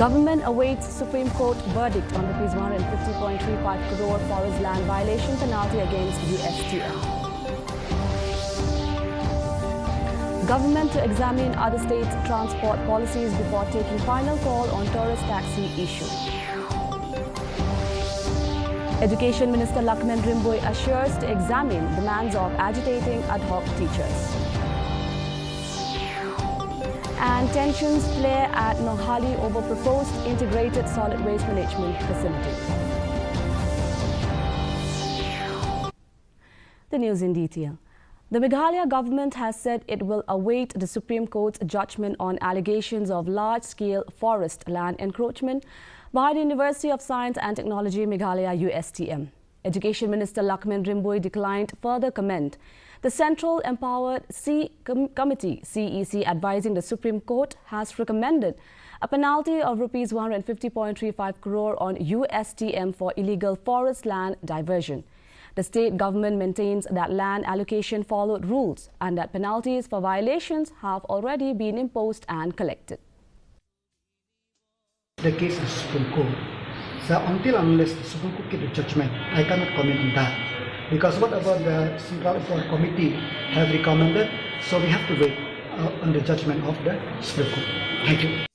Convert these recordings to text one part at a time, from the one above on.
Government awaits Supreme Court verdict on Rs 150.35 crore forest land violation penalty against USTM. Government to examine other states' transport policies before taking final call on tourist taxi issue. Education Minister Lakman Rimboy assures to examine demands of agitating ad hoc teachers. And tensions flare at Noghali over proposed integrated solid waste management facility. The news in detail. The Meghalaya government has said it will await the Supreme Court's judgment on allegations of large-scale forest land encroachment by the University of Science and Technology Meghalaya USTM. Education Minister Lakman Rimboy declined further comment. The Central Empowered Committee, CEC, advising the Supreme Court, has recommended a penalty of Rs 150.35 crore on USTM for illegal forest land diversion. The state government maintains that land allocation followed rules and that penalties for violations have already been imposed and collected. The case is Supreme Court. So until unless the Supreme Court gives a judgment, I cannot comment on that. Because what about the Central Empowered Committee have recommended, so we have to wait on the judgment of the Supreme Court. Thank you.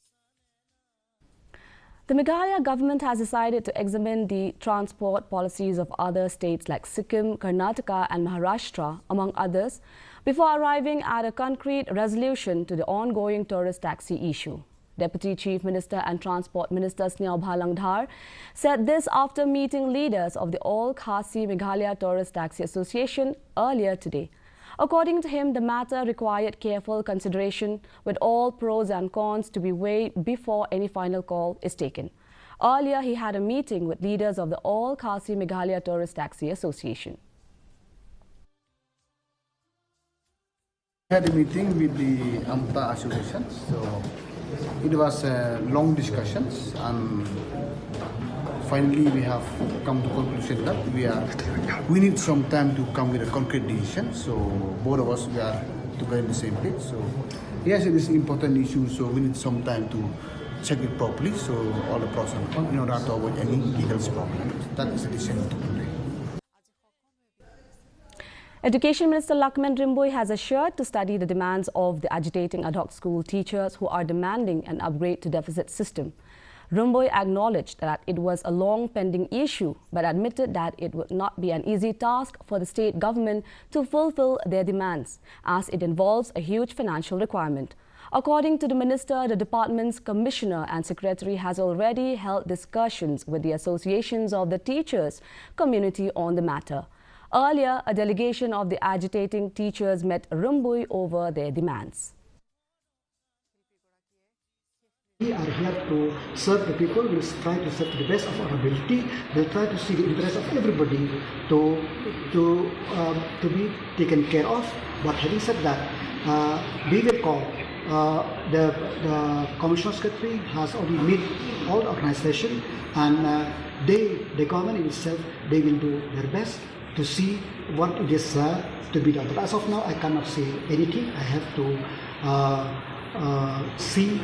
The Meghalaya government has decided to examine the transport policies of other states like Sikkim, Karnataka and Maharashtra, among others, before arriving at a concrete resolution to the ongoing tourist taxi issue. Deputy Chief Minister and Transport Minister Sneha Bhalangdhar said this after meeting leaders of the All Khasi Meghalaya Tourist Taxi Association earlier today. According to him, the matter required careful consideration with all pros and cons to be weighed before any final call is taken. Earlier, he had a meeting with leaders of the All Khasi Meghalaya Tourist Taxi Association. I had a meeting with the AMTA Association, so it was long discussions, and finally we have come to conclusion that we need some time to come with a concrete decision. So both of us, we are together in the same page. So yes, it is an important issue, so we need some time to check it properly, so all the pros and cons in order to avoid any legal problems. That is the decision to today. Education Minister Lakman Rimboy has assured to study the demands of the agitating ad hoc school teachers who are demanding an upgrade to deficit system. Rimboy acknowledged that it was a long pending issue, but admitted that it would not be an easy task for the state government to fulfill their demands, as it involves a huge financial requirement. According to the minister, the department's commissioner and secretary has already held discussions with the associations of the teachers community on the matter. Earlier, a delegation of the agitating teachers met Rimboy over their demands. We are here to serve the people. We try to serve to the best of our ability. We try to see the interest of everybody to be taken care of. But having said that, we will call the commissioner secretary has already met all the organization, and the government itself, they will do their best to see what is to be done. But as of now, I cannot say anything. I have to see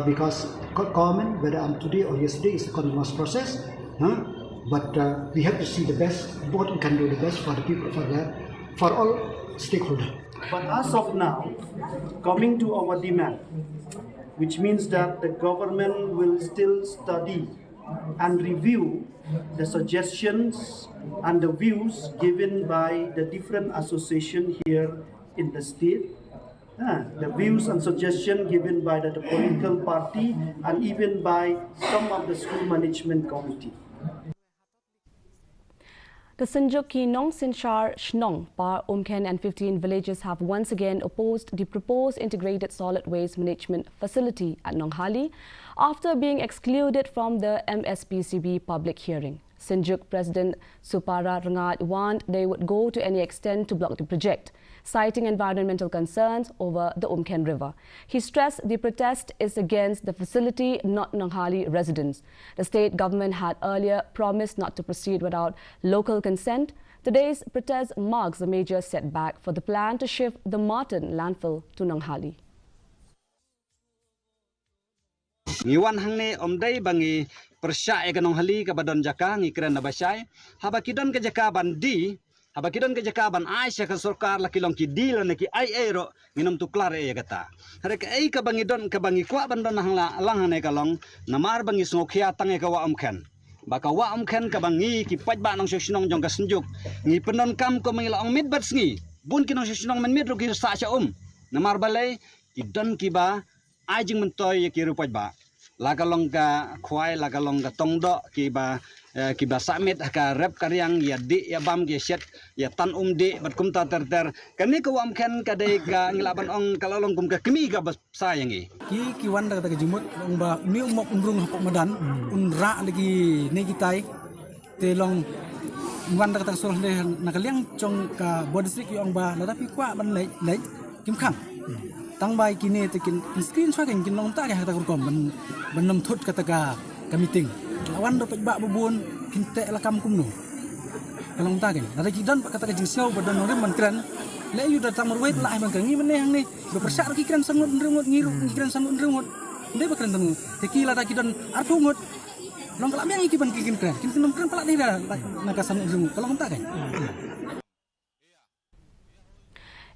because government, whether I'm today or yesterday, is a continuous process. But we have to see the best, what we can do the best for the people, for all stakeholders. But as of now, coming to our demand, which means that the government will still study and review the suggestions and the views given by the different associations here in the state, the views and suggestions given by the political party and even by some of the school management committee. The Sanjuk Kinong, Sinchar, Shnong, Par, Umken and 15 villages have once again opposed the proposed integrated solid waste management facility at Noghali after being excluded from the MSPCB public hearing. Sanjuk President Supara Rangat warned they would go to any extent to block the project, citing environmental concerns over the Umken River. He stressed the protest is against the facility, not Noghali residents. The state government had earlier promised not to proceed without local consent. Today's protest marks a major setback for the plan to shift the Martin landfill to Noghali. Ngiwan hang ne omdai bangi persya eganong hali ka badon jaka ngi kren na basai haba kidon ke jaka bandi haba kidon ke jaka ban aisha ka sarkar la kilong ki dil na ki ai ero nginom tu klar e gata hare ka ai ka bangi don ka bangi kwa bandon hang la lang ne kalong namar bangi smokhia tange ka wa amkhan baka wa amkhan ka bangi ki paj ba nong shinong jong ka senjuk ngi penon kam ko mangi la ong mit bat sngi bun ki nong shinong men mit ru ki sa cha namar balai ki don ki ba ai jing mentoy ki ru paj ba lagalong ka khwai lagalong ka tongdo ki ba samit ka rep karyang ya di ya bam ge set ya tan di bat kum ta ter kani ko am khen ka dei ka ngilaban ong kalalong kum ka kemi ka bas sayangi ki wan da ka jimut ong ba mi mok umrung hapok madan ra lagi ne gitai te long wan da ka sur le nakaliang chong ka bodisik yong ba la tapi kwa ban le kim khang tang bai kini te kin screen shot kin long ta ka ta kom ban nam thut ka ta ka meeting lawan do ba bubun kin te la kam kum no kalong ta kin ada kidan ka ta jing siau badan no man kran le yu da tamar wait la ban ngi men hang ni do persar ki kran sangut ngrungut ngiru kran sangut ngrungut de ba kran tanu te ki la ta kidan arpu ngut long kala meng ki ban kin kran kin nom kran pala ni da na ka sangut ngrungut kalong ta kin.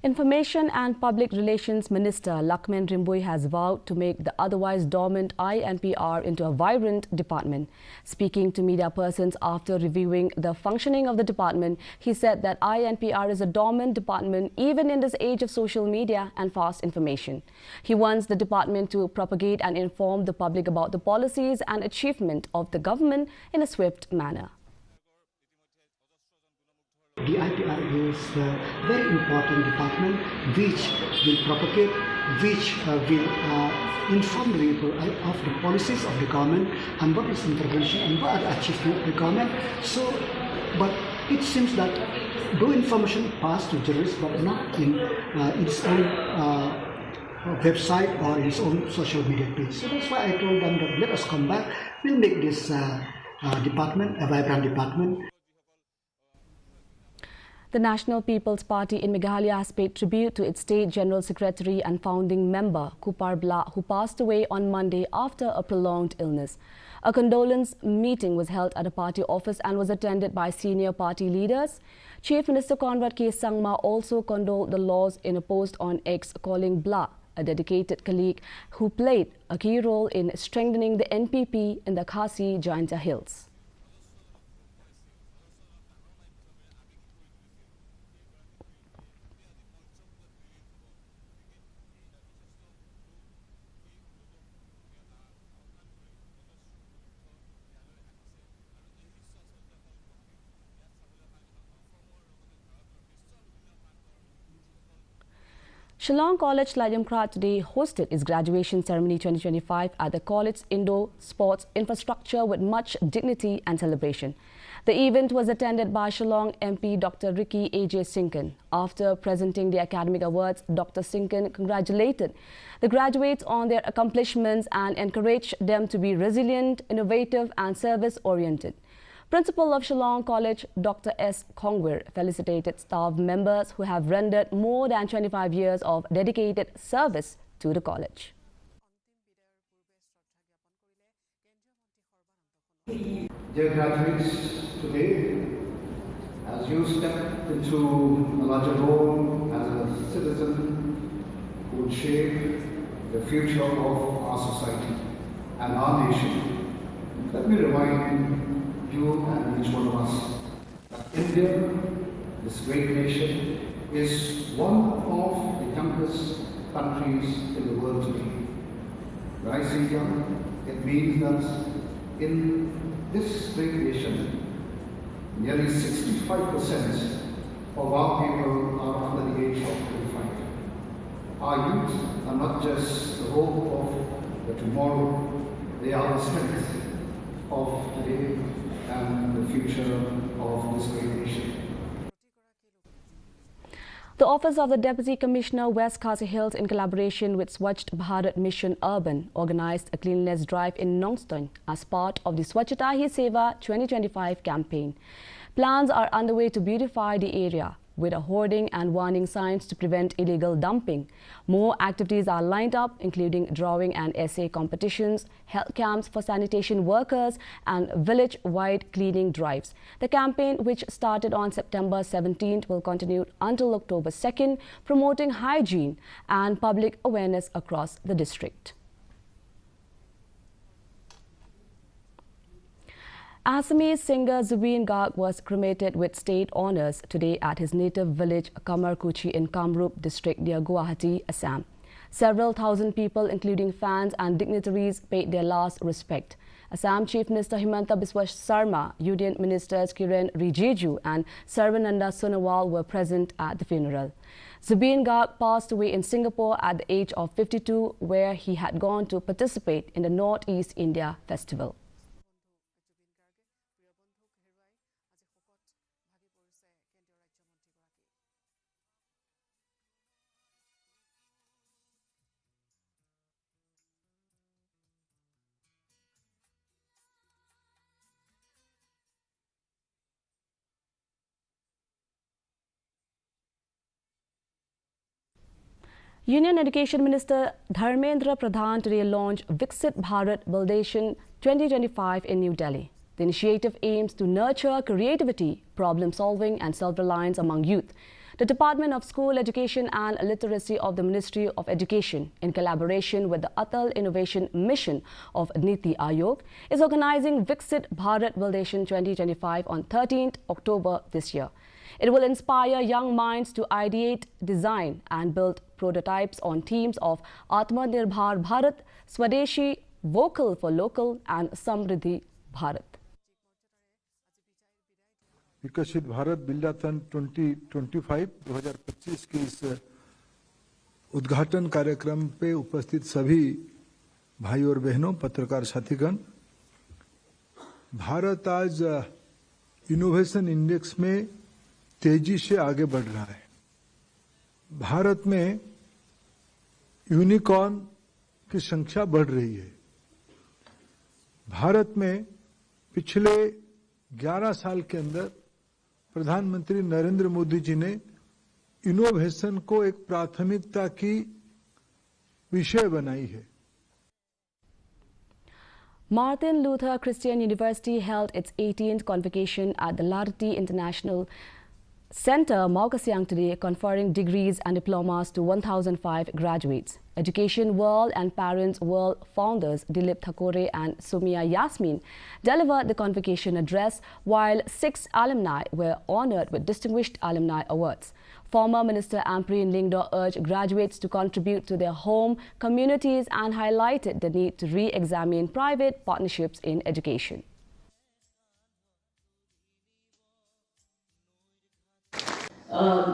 Information and Public Relations Minister Lakman Rimboy has vowed to make the otherwise dormant INPR into a vibrant department. Speaking to media persons after reviewing the functioning of the department, he said that INPR is a dormant department even in this age of social media and fast information. He wants the department to propagate and inform the public about the policies and achievement of the government in a swift manner. The IPR is a very important department which will propagate, which will inform the people of the policies of the government and what is intervention and what are the achievements of the government. So, but it seems that though information passed to journalists but not in its own website or its own social media page. So that's why I told them that let us come back, we'll make this department a vibrant department. The National People's Party in Meghalaya has paid tribute to its State General Secretary and founding member, Kupar, who passed away on Monday after a prolonged illness. A condolence meeting was held at a party office and was attended by senior party leaders. Chief Minister Conrad K. Sangma also condoled the loss in a post on X, calling Bla a dedicated colleague who played a key role in strengthening the NPP in the Khasi Jaintia Hills. Shillong College Lajamkra today hosted its graduation ceremony 2025 at the college's indoor sports infrastructure with much dignity and celebration. The event was attended by Shillong MP Dr. Ricky A.J. Sinkin. After presenting the academic awards, Dr. Sinkin congratulated the graduates on their accomplishments and encouraged them to be resilient, innovative and service-oriented. Principal of Shillong College, Dr. S. Kongwir, felicitated staff members who have rendered more than 25 years of dedicated service to the college. Dear graduates, today, as you step into a larger role as a citizen who will shape the future of our society and our nation, let me remind you and each one of us that India, this great nation, is one of the youngest countries in the world today. When I say young, it means that in this great nation, nearly 65% of our people are under the age of 25. Our youth are not just the hope of the tomorrow, they are the strength of today and the future of this great nation. The Office of the Deputy Commissioner West Khasi Hills, in collaboration with Swachh Bharat Mission Urban, organized a cleanliness drive in Nongstoin as part of the Swachhata Hi Seva 2025 campaign. Plans are underway to beautify the area. with hoarding and warning signs to prevent illegal dumping. More activities are lined up, including drawing and essay competitions, health camps for sanitation workers, and village-wide cleaning drives. The campaign, which started on September 17th, will continue until October 2nd, promoting hygiene and public awareness across the district. Assamese singer Zubeen Garg was cremated with state honours today at his native village Kamarkuchi in Kamrup district near Guwahati, Assam. Several thousand people, including fans and dignitaries, paid their last respect. Assam Chief Minister Himanta Biswa Sarma, Union Ministers Kiren Rijiju and Sarvananda Sonowal were present at the funeral. Zubeen Garg passed away in Singapore at the age of 52, where he had gone to participate in the Northeast India Festival. Union Education Minister Dharmendra Pradhan today launched Viksit Bharat Validation 2025 in New Delhi. The initiative aims to nurture creativity, problem-solving and self-reliance among youth. The Department of School Education and Literacy of the Ministry of Education, in collaboration with the Atal Innovation Mission of Niti Aayog, is organizing Viksit Bharat Validation 2025 on 13th October this year. It will inspire young minds to ideate, design and build prototypes on themes of Atmanirbhar Bharat, Swadeshi, Vocal for Local and Samriddhi Bharat. विकसित भारत बिल्डाथन 2025 के इस उद्घाटन कार्यक्रम पे उपस्थित सभी भाई और बहनों, पत्रकार साथीगण, भारत आज इनोवेशन इंडेक्स में तेजी से आगे बढ़ रहा है। भारत में यूनिकॉर्न की संख्या बढ़ रही है। भारत में पिछले 11 साल के अंदर प्रधानमंत्री नरेंद्र मोदी जी ने इनोवेशन को एक प्राथमिकता की विषय बनाई है। Martin Luther Christian University held its 18th convocation at the Larti International Center, Maukasyang today, conferring degrees and diplomas to 1,005 graduates. Education World and Parents World founders Dilip Thakore and Sumia Yasmin delivered the convocation address, while 6 alumni were honored with Distinguished Alumni Awards. Former Minister Ampreen Lingdo urged graduates to contribute to their home communities and highlighted the need to re-examine private partnerships in education.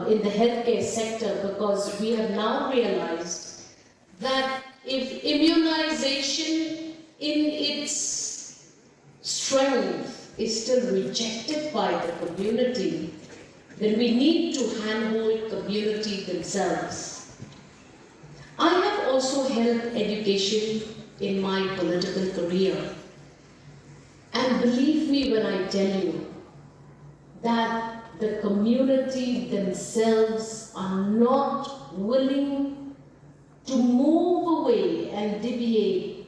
In the healthcare sector, because we have now realized that if immunization in its strength is still rejected by the community, then we need to handhold community themselves. I have also held education in my political career, and believe me when I tell you that the community themselves are not willing to move away and deviate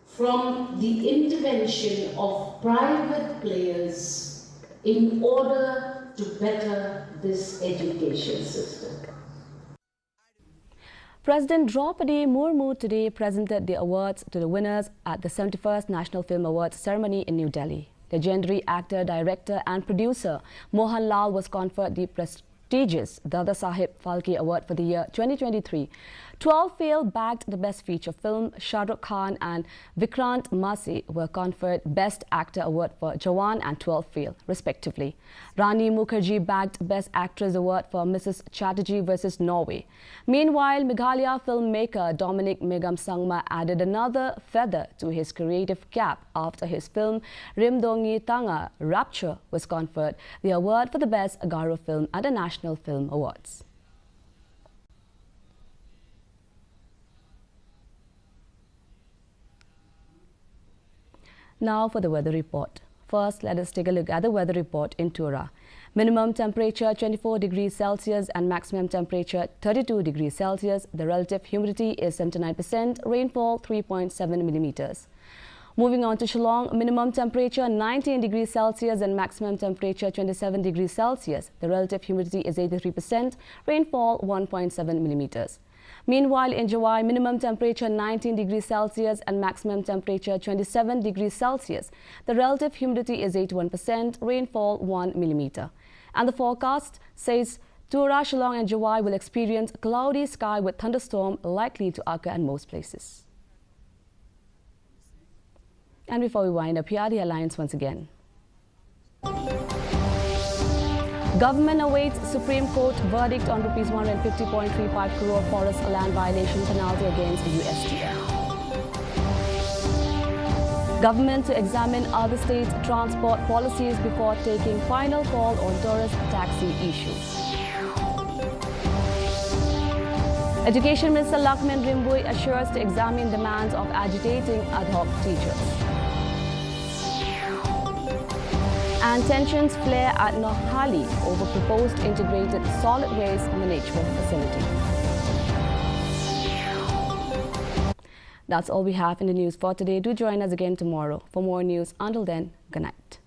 from the intervention of private players in order to better this education system. President Draupadi Murmu today presented the awards to the winners at the 71st National Film Awards ceremony in New Delhi. Legendary actor, director and producer Mohanlal was conferred the prestigious Dada Saheb Phalke Award for the year 2023. 12 Fail bagged the Best Feature Film. Shah Rukh Khan and Vikrant Massey were conferred Best Actor Award for Jawan and 12 Fail, respectively. Rani Mukherjee bagged Best Actress Award for Mrs. Chatterjee vs. Norway. Meanwhile, Meghalaya filmmaker Dominic Megam Sangma added another feather to his creative cap after his film Rimdongi Tanga Rapture was conferred the award for the Best Garo Film at the National Film Awards. Now for the weather report. First, let us take a look at the weather report in Tura. Minimum temperature 24 degrees Celsius and maximum temperature 32 degrees Celsius. The relative humidity is 79%, rainfall 3.7 millimeters. Moving on to Shillong, minimum temperature 19 degrees Celsius and maximum temperature 27 degrees Celsius. The relative humidity is 83%, rainfall 1.7 millimeters. Meanwhile, in Jawai, minimum temperature 19 degrees Celsius and maximum temperature 27 degrees Celsius. The relative humidity is 81%, rainfall 1 millimeter. And the forecast says Tura, Shillong and Jawai will experience cloudy sky with thunderstorm likely to occur in most places. And before we wind up, here are the headlines once again. Government awaits Supreme Court verdict on Rs 150.35 crore forest land violation penalty against the USTF. Government to examine other states' transport policies before taking final call on tourist taxi issues. Education Minister Lakshman Rimbui assures to examine demands of agitating ad hoc teachers. And tensions flare at Nohali over proposed integrated solid waste management facility. That's all we have in the news for today. Do join us again tomorrow for more news. Until then, good night.